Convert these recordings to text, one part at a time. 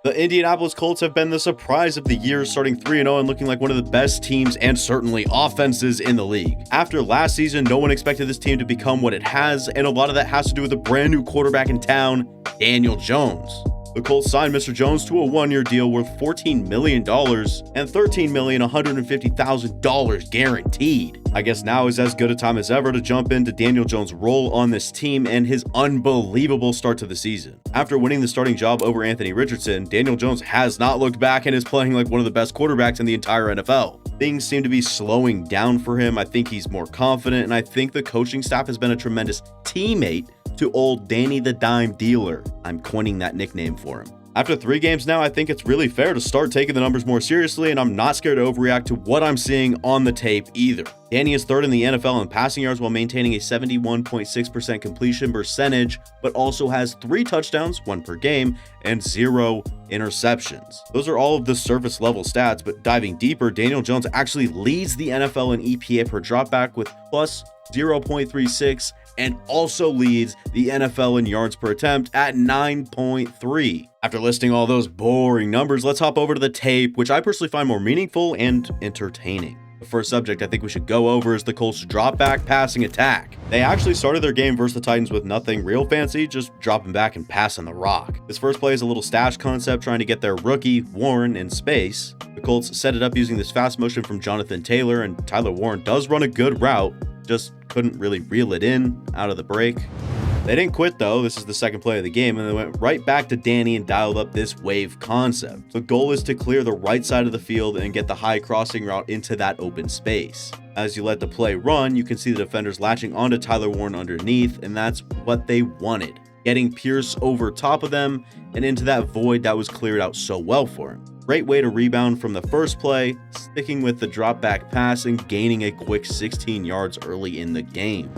The Indianapolis Colts have been the surprise of the year, starting 3-0 and looking like one of the best teams and certainly offenses in the league. After last season, no one expected this team to become what it has, and a lot of that has to do with a brand new quarterback in town, Daniel Jones. The Colts signed Mr. Jones to a one-year deal worth $14 million and $13,150,000 guaranteed. I guess now is as good a time as ever to jump into Daniel Jones' role on this team and his unbelievable start to the season. After winning the starting job over Anthony Richardson, Daniel Jones has not looked back and is playing like one of the best quarterbacks in the entire NFL. Things seem to be slowing down for him. I think he's more confident, and I think the coaching staff has been a tremendous teammate to old Danny the Dime Dealer. I'm coining that nickname for him. After 3 games now, I think it's really fair to start taking the numbers more seriously, and I'm not scared to overreact to what I'm seeing on the tape either. Danny is 3rd in the NFL in passing yards while maintaining a 71.6% completion percentage, but also has 3 touchdowns, 1 per game, and 0 interceptions. Those are all of the surface level stats, but diving deeper, Daniel Jones actually leads the NFL in EPA per dropback with plus 0.36 and also leads the NFL in yards per attempt at 9.3. After listing all those boring numbers, let's hop over to the tape, which I personally find more meaningful and entertaining. The first subject I think we should go over is the Colts' drop-back passing attack. They actually started their game versus the Titans with nothing real fancy, just dropping back and passing the rock. This first play is a little stash concept trying to get their rookie, Warren, in space. The Colts set it up using this fast motion from Jonathan Taylor, and Tyler Warren does run a good route, just couldn't really reel it in out of the break. They didn't quit though. This is the second play of the game, and they went right back to Danny and dialed up this wave concept. The goal is to clear the right side of the field and get the high crossing route into that open space. As you let the play run, you can see the defenders latching onto Tyler Warren underneath, and that's what they wanted. Getting Pierce over top of them and into that void that was cleared out so well for him. Great way to rebound from the first play, sticking with the drop back pass and gaining a quick 16 yards early in the game.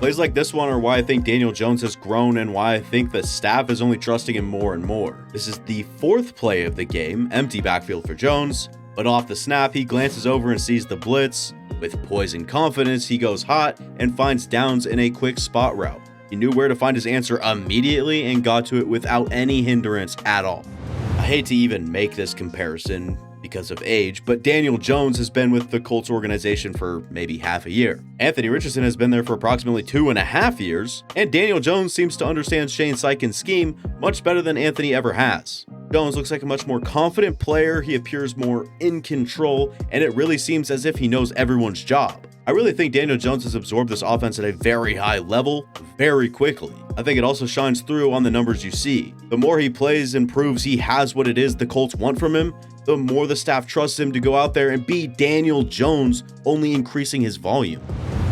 Plays like this one are why I think Daniel Jones has grown and why I think the staff is only trusting him more and more. This is the 4th play of the game, empty backfield for Jones, but off the snap he glances over and sees the blitz. With poise and confidence, he goes hot and finds Downs in a quick spot route. He knew where to find his answer immediately and got to it without any hindrance at all. I hate to even make this comparison because of age, but Daniel Jones has been with the Colts organization for maybe half a year. Anthony Richardson has been there for approximately 2.5 years, and Daniel Jones seems to understand Shane Steichen's scheme much better than Anthony ever has. Jones looks like a much more confident player, he appears more in control, and it really seems as if he knows everyone's job. I really think Daniel Jones has absorbed this offense at a very high level, very quickly. I think it also shines through on the numbers you see. The more he plays and proves he has what it is the Colts want from him, the more the staff trusts him to go out there and be Daniel Jones, only increasing his volume.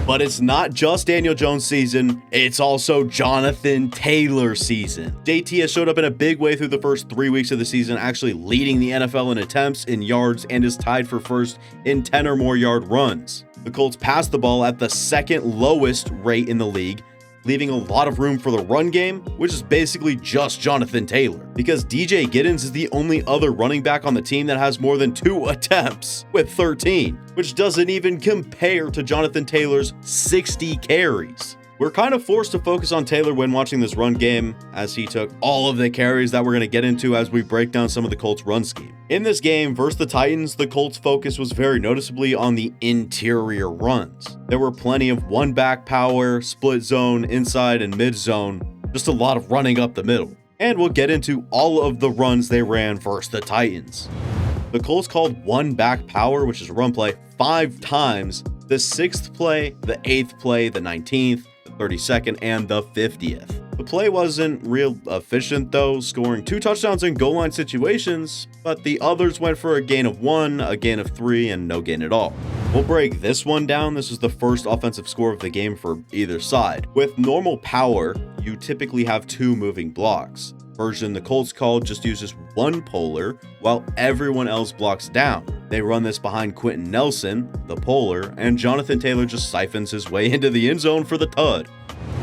But it's not just Daniel Jones season, it's also Jonathan Taylor season. JT has showed up in a big way through the first 3 weeks of the season, actually leading the NFL in attempts, in yards, and is tied for first in 10 or more yard runs. The Colts pass the ball at the 2nd lowest rate in the league, leaving a lot of room for the run game, which is basically just Jonathan Taylor, because DJ Giddens is the only other running back on the team that has more than 2 attempts with 13, which doesn't even compare to Jonathan Taylor's 60 carries. We're kind of forced to focus on Taylor when watching this run game, as he took all of the carries that we're going to get into as we break down some of the Colts' run scheme. In this game versus the Titans, the Colts' focus was very noticeably on the interior runs. There were plenty of one-back power, split zone, inside and mid zone, just a lot of running up the middle. And we'll get into all of the runs they ran versus the Titans. The Colts called one-back power, which is a run play, 5 times, the 6th play, the 8th play, the 19th, 32nd, and the 50th. The play wasn't real efficient though, scoring 2 touchdowns in goal line situations, but the others went for a gain of 1, a gain of 3, and no gain at all. We'll break this one down. This is the first offensive score of the game for either side. With normal power, you typically have 2 moving blocks. Version the Colts called just uses 1 polar while everyone else blocks down. They run this behind Quentin Nelson, the polar, and Jonathan Taylor just siphons his way into the end zone for the tud.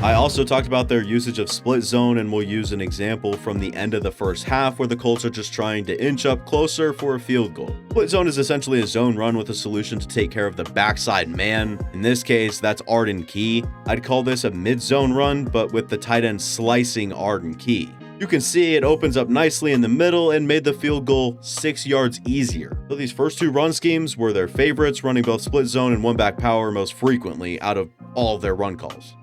I also talked about their usage of split zone, and we'll use an example from the end of the first half where the Colts are just trying to inch up closer for a field goal. Split zone is essentially a zone run with a solution to take care of the backside man. In this case, that's Arden Key. I'd call this a mid-zone run, but with the tight end slicing Arden Key. You can see it opens up nicely in the middle and made the field goal 6 yards easier. So these first two run schemes were their favorites, running both split zone and one back power most frequently out of all of their run calls.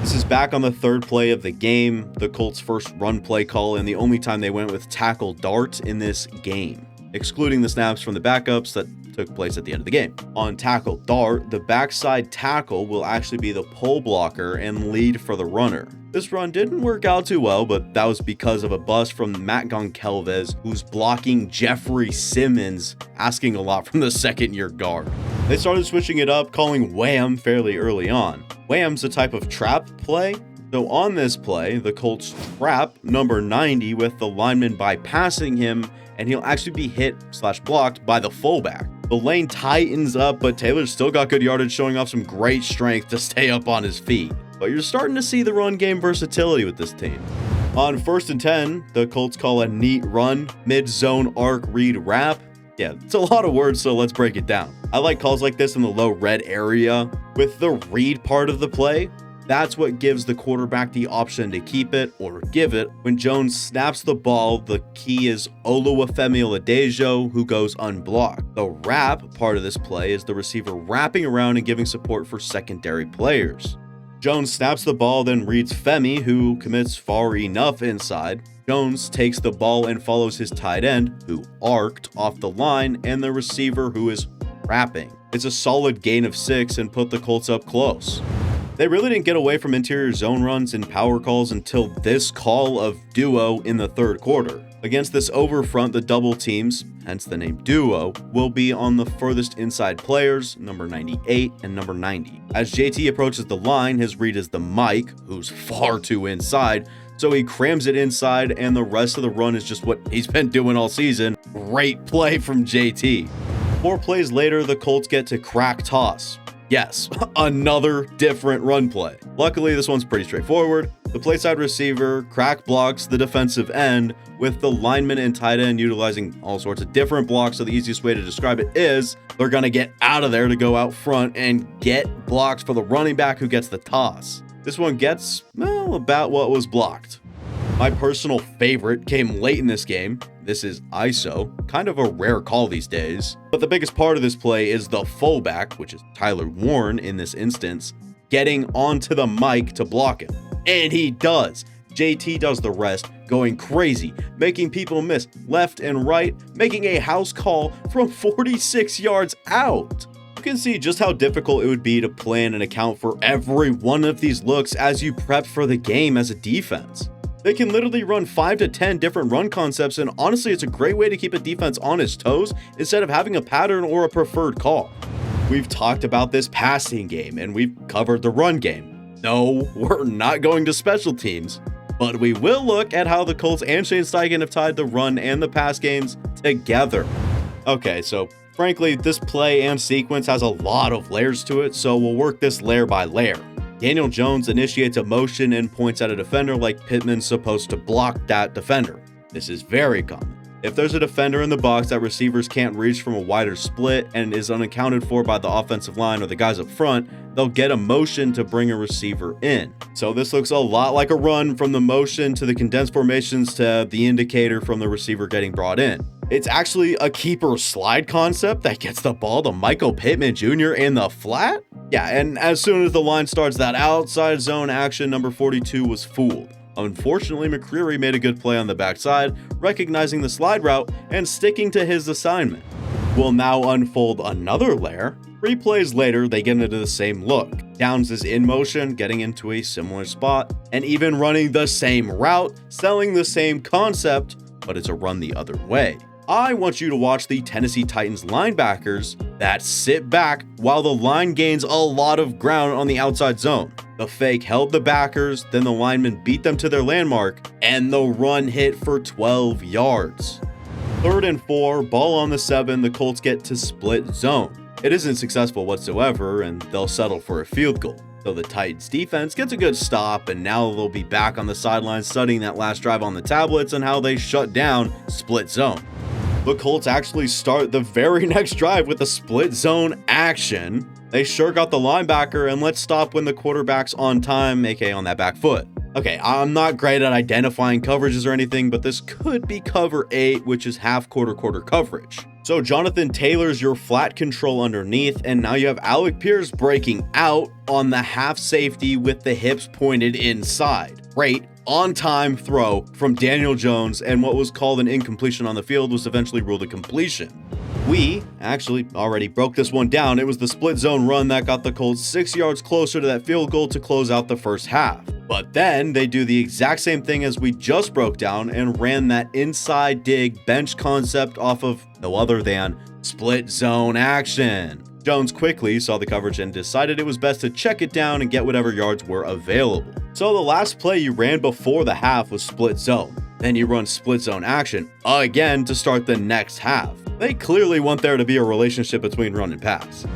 This is back on the third play of the game, the Colts' first run play call and the only time they went with tackle dart in this game, excluding the snaps from the backups that took place at the end of the game. On tackle dart, the backside tackle will actually be the pull blocker and lead for the runner. This run didn't work out too well, but that was because of a bust from Matt Goncalves, who's blocking Jeffrey Simmons, asking a lot from the second-year guard. They started switching it up, calling wham fairly early on. Wham's a type of trap play. So on this play, the Colts trap number 90 with the lineman bypassing him, and he'll actually be hit/blocked by the fullback. The lane tightens up, but Taylor's still got good yardage, showing off some great strength to stay up on his feet. But you're starting to see the run game versatility with this team. On 1st and 10, the Colts call a neat run, mid-zone arc read wrap. Yeah, it's a lot of words, so let's break it down. I like calls like this in the low red area. With the read part of the play, that's what gives the quarterback the option to keep it or give it. When Jones snaps the ball, the key is Oluwafemi Oladejo, who goes unblocked. The wrap part of this play is the receiver wrapping around and giving support for secondary players. Jones snaps the ball, then reads Femi, who commits far enough inside. Jones takes the ball and follows his tight end, who arced off the line, and the receiver, who is wrapping. It's a solid gain of 6 and put the Colts up close. They really didn't get away from interior zone runs and power calls until this call of duo in the third quarter. Against this over front, the double teams, hence the name duo, will be on the furthest inside players, number 98 and number 90. As JT approaches the line, his read is the Mike, who's far too inside, so he crams it inside, and the rest of the run is just what he's been doing all season. Great play from JT. 4 plays later, the Colts get to crack toss. Yes, another different run play. Luckily, this one's pretty straightforward. The play side receiver crack blocks the defensive end, with the lineman and tight end utilizing all sorts of different blocks. So the easiest way to describe it is they're going to get out of there to go out front and get blocks for the running back who gets the toss. This one gets, well, about what was blocked. My personal favorite came late in this game. This is ISO, kind of a rare call these days. But the biggest part of this play is the fullback, which is Tyler Warren in this instance, getting onto the mic to block him. And he does. JT does the rest, going crazy, making people miss left and right, making a house call from 46 yards out. You can see just how difficult it would be to plan and account for every one of these looks as you prep for the game as a defense. They can literally run 5 to 10 different run concepts, and honestly, it's a great way to keep a defense on its toes instead of having a pattern or a preferred call. We've talked about this passing game, and we've covered the run game. No, we're not going to special teams, but we will look at how the Colts and Shane Steichen have tied the run and the pass games together. Okay, so frankly, this play and sequence has a lot of layers to it, so we'll work this layer by layer. Daniel Jones initiates a motion and points at a defender like Pittman's supposed to block that defender. This is very common. If there's a defender in the box that receivers can't reach from a wider split and is unaccounted for by the offensive line or the guys up front, they'll get a motion to bring a receiver in. So this looks a lot like a run, from the motion to the condensed formations to the indicator from the receiver getting brought in. It's actually a keeper slide concept that gets the ball to Michael Pittman Jr. in the flat. Yeah, and as soon as the line starts that outside zone action, number 42 was fooled. Unfortunately, McCreary made a good play on the backside, recognizing the slide route and sticking to his assignment. We'll now unfold another layer. 3 plays later, they get into the same look. Downs is in motion, getting into a similar spot, and even running the same route, selling the same concept, but it's a run the other way. I want you to watch the Tennessee Titans linebackers that sit back while the line gains a lot of ground on the outside zone. The fake held the backers, then the linemen beat them to their landmark, and the run hit for 12 yards. 3rd and 4, ball on the 7, the Colts get to split zone. It isn't successful whatsoever, and they'll settle for a field goal. So the Titans defense gets a good stop, and now they'll be back on the sidelines studying that last drive on the tablets and how they shut down split zone. The Colts actually start the very next drive with a split zone action. They sure got the linebacker, and let's stop when the quarterback's on time, aka on that back foot. Okay, I'm not great at identifying coverages or anything, but this could be cover 8, which is half quarter coverage. So Jonathan Taylor's your flat control underneath, and now you have Alec Pierce breaking out on the half safety with the hips pointed inside. Great on-time throw from Daniel Jones, and what was called an incompletion on the field was eventually ruled a completion. We actually already broke this one down. It was the split zone run that got the Colts 6 yards closer to that field goal to close out the first half. But then they do the exact same thing as we just broke down and ran that inside dig bench concept off of no other than split zone action. Jones quickly saw the coverage and decided it was best to check it down and get whatever yards were available. So the last play you ran before the half was split zone. Then you run split zone action again to start the next half. They clearly want there to be a relationship between run and pass.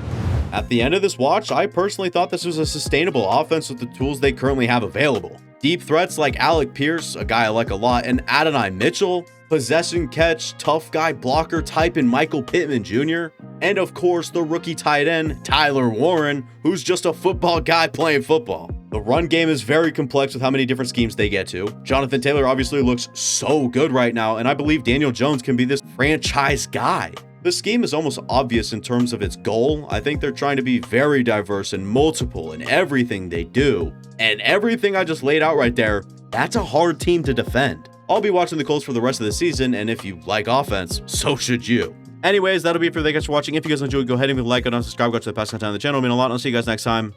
At the end of this watch, I personally thought this was a sustainable offense with the tools they currently have available. Deep threats like Alec Pierce, a guy I like a lot, and Adonai Mitchell, possession catch, tough guy blocker type in Michael Pittman Jr., and of course the rookie tight end Tyler Warren, who's just a football guy playing football. The run game is very complex with how many different schemes they get to. Jonathan Taylor obviously looks so good right now, and I believe Daniel Jones can be this franchise guy. The scheme is almost obvious in terms of its goal. I think they're trying to be very diverse and multiple in everything they do. And everything I just laid out right there, that's a hard team to defend. I'll be watching the Colts for the rest of the season, and if you like offense, so should you. Anyways, that'll be it for today. Thanks for watching. If you guys enjoyed, go ahead and leave a like and subscribe. Go to the past content on the channel. It means a lot. I'll see you guys next time.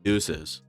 Deuces.